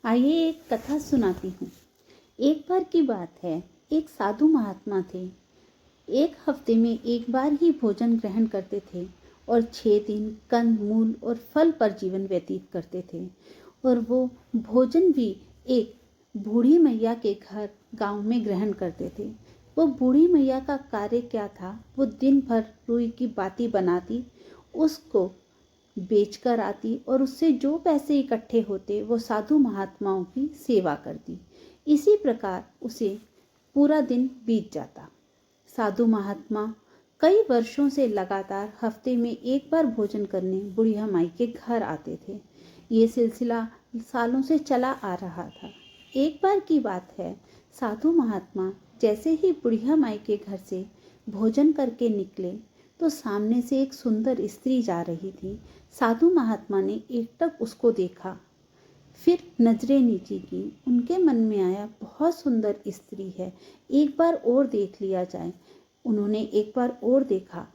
आइए एक कथा सुनाती हूँ। एक बार की बात है, एक साधु महात्मा थे। एक हफ्ते में एक बार ही भोजन ग्रहण करते थे और 6 दिन कंद मूल और फल पर जीवन व्यतीत करते थे। और वो भोजन भी एक बूढ़ी मैया के घर गांव में ग्रहण करते थे। वो बूढ़ी मैया का कार्य क्या था, वो दिन भर रुई की बाती बनाती, उसको बेचकर आती और उससे जो पैसे इकट्ठे होते वो साधु महात्माओं की सेवा करती। इसी प्रकार उसे पूरा दिन बीत जाता। साधु महात्मा कई वर्षों से लगातार हफ्ते में एक बार भोजन करने बुढ़िया माई के घर आते थे। ये सिलसिला सालों से चला आ रहा था। एक बार की बात है, साधु महात्मा जैसे ही बुढ़िया माई के घर से भोजन करके निकले तो सामने से एक सुंदर स्त्री जा रही थी। साधु महात्मा ने एकटक उसको देखा, फिर नजरें नीची की। उनके मन में आया, बहुत सुंदर स्त्री है, एक बार और देख लिया जाए। उन्होंने एक बार और देखा,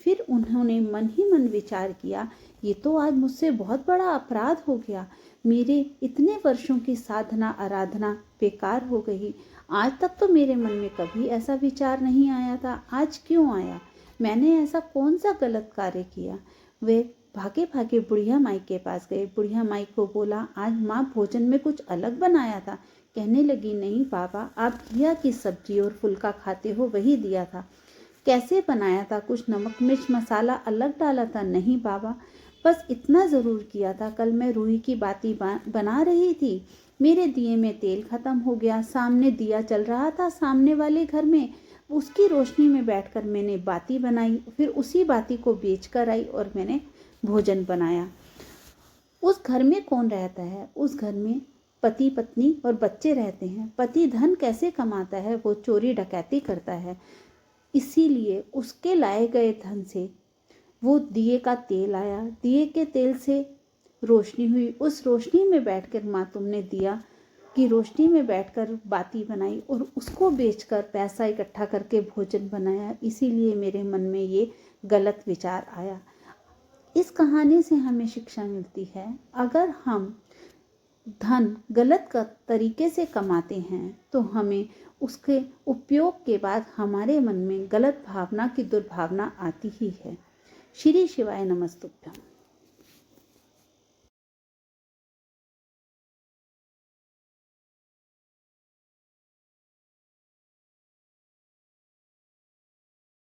फिर उन्होंने मन ही मन विचार किया, ये तो आज मुझसे बहुत बड़ा अपराध हो गया। मेरे इतने वर्षों की साधना आराधना बेकार हो गई। आज तक तो मेरे मन में कभी ऐसा विचार नहीं आया था, आज क्यों आया? मैंने ऐसा कौन सा गलत कार्य किया? वे भागे भागे बुढ़िया माई के पास गए। बुढ़िया माई को बोला, आज माँ भोजन में कुछ अलग बनाया था। कहने लगी, नहीं बाबा, आप घिया की सब्जी और फुल्का खाते हो, वही दिया था। कैसे बनाया था? कुछ नमक मिर्च मसाला अलग डाला था? नहीं बाबा, बस इतना ज़रूर किया था, कल मैं रुई की बाती बना रही थी, मेरे दिए में तेल खत्म हो गया। सामने दिया चल रहा था, सामने वाले घर में, उसकी रोशनी में बैठकर मैंने बाती बनाई, फिर उसी बाती को बेच कर आई और मैंने भोजन बनाया। उस घर में कौन रहता है? उस घर में पति पत्नी और बच्चे रहते हैं। पति धन कैसे कमाता है? वो चोरी डकैती करता है। इसीलिए उसके लाए गए धन से वो दिए का तेल आया, दिए के तेल से रोशनी हुई। उस रोशनी में बैठकर माँ तुमने दिया की रोशनी में बैठकर बाती बनाई और उसको बेचकर पैसा इकट्ठा करके भोजन बनाया। इसीलिए मेरे मन में ये गलत विचार आया। इस कहानी से हमें शिक्षा मिलती है, अगर हम धन गलत तरीके से कमाते हैं तो हमें उसके उपयोग के बाद हमारे मन में गलत भावना की दुर्भावना आती ही है। श्री शिवाय नमस्तुभ्यम।